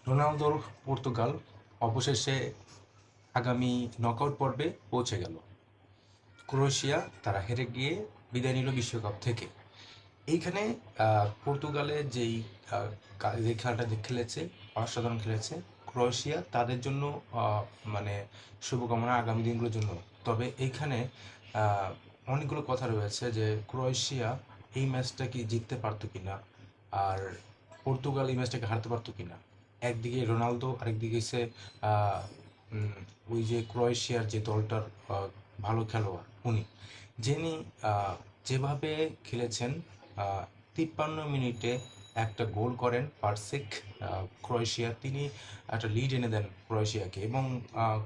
রোনালদোর পর্তুগাল অবশেষে আগামী নকআউট পর্বে পৌঁছে গেল। ক্রোয়েশিয়া তারা হেরে গিয়ে বিদায় নিল বিশ্বকাপ থেকে। এইখানে পর্তুগালে যে খেলাটা খেলেছে, অসাধারণ খেলেছে ক্রোয়েশিয়া, তাদের জন্য মানে শুভকামনা আগামী দিনগুলোর জন্য। তবে এইখানে অনেকগুলো কথা রয়েছে যে ক্রোয়েশিয়া এই ম্যাচটা কি জিততে পারতো কিনা, আর পর্তুগাল এই ম্যাচটাকে হারতে পারতো কিনা। একদিকে রোনালদো, আরেকদিকে সে ওই যে ক্রোয়েশিয়ার যে দলটার ভালো খেলোয়াড় উনি, যিনি যেভাবে খেলেছেন 53 মিনিটে একটা গোল করেন পারসিক ক্রোয়েশিয়া, তিনি একটা লিড এনে দেন ক্রোয়েশিয়াকে এবং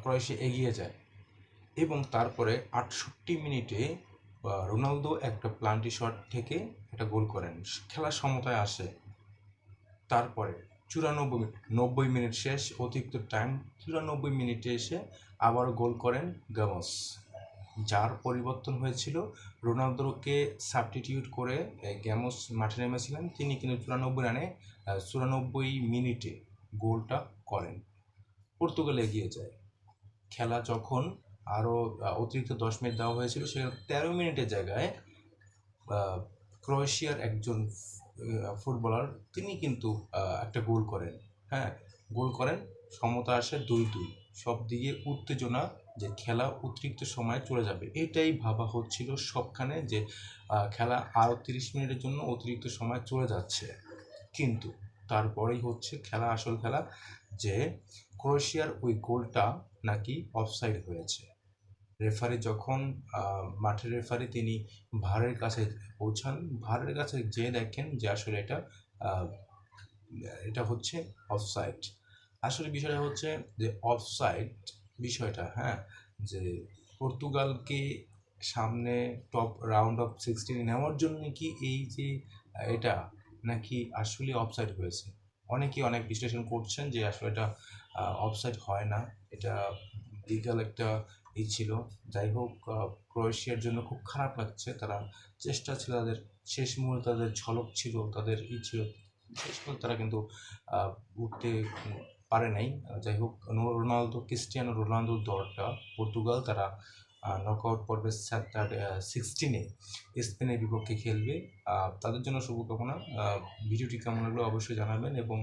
ক্রোয়েশিয়া এগিয়ে যায়। এবং তারপরে 68 মিনিটে রোনালদো একটা প্লান্টি শট থেকে একটা গোল করেন, খেলার সমতায় আসে। তারপরে 90 মিনিট শেষ, অতিরিক্ত টাইম 94 মিনিটে এসে আবার গোল করেন গামস, যার পরিবর্তন হয়েছিল। রোনালদোকে সাবস্টিটিউট করে গ্যামস মাঠে নেমেছিলেন, তিনি কিন্তু 94 মিনিটে গোলটা করেন। পর্তুগাল এগিয়ে যায়। খেলা যখন আরও অতিরিক্ত 10 মিনিট দেওয়া হয়েছিল, সেখানে 13 মিনিটের জায়গায় ক্রোয়েশিয়ার একজন ফুটবলার তিনি কিন্তু একটা গোল করেন। গোল করেন, সমতা আসে 2-2। সব দিকে উত্তেজনা যে খেলা অতিরিক্ত সময় চলে যাবে, এটাই ভাবা হচ্ছিল সবখানে, যে খেলা আরও 30 মিনিটের জন্য অতিরিক্ত সময় চলে যাচ্ছে। কিন্তু তারপরেই হচ্ছে খেলা, আসল খেলা, যে ক্রোয়েশিয়ার ওই গোলটা নাকি অফসাইড হয়েছে। রেফারি যখন মাঠের রেফারি তিনি ভারের কাছে পৌঁছান, ভারের কাছে যেয়ে দেখেন যে আসলে এটা হচ্ছে অফসাইড। আসলে বিষয়টা হচ্ছে যে অফসাইড বিষয়টা, যে পর্তুগালকে সামনে টপ রাউন্ড অফ 16 নেওয়ার জন্য কি এই যে এটা নাকি আসলে অফসাইড হয়েছে। অনেকেই অনেক বিশ্লেষণ করছেন যে আসলে এটা অফসাইড হয় না, এটা লিগাল একটা ছিল। যাই হোক, ক্রোয়েশিয়ার জন্য খুব খারাপ লাগছে। তারা চেষ্টা ছিল, তাদের শেষ মুহূর্তে তাদের ঝলক ছিল, তাদের ছিল, শেষ মুহূর্তে তারা কিন্তু উঠতে পারে নাই। যাই হোক, ক্রিস্টিয়ানো রোনালদোর দলটা পর্তুগাল, তারা নকআউট পর্বে 16-এ স্পেনের বিপক্ষে খেলবে। তাদের জন্য শুভকামনা। ভিডিওটি কেমন লাগলো অবশ্যই জানাবেন এবং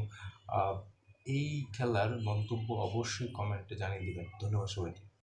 এই খেলার মন্তব্য অবশ্যই কমেন্টে জানিয়ে দেবেন। ধন্যবাদ সবাইকে।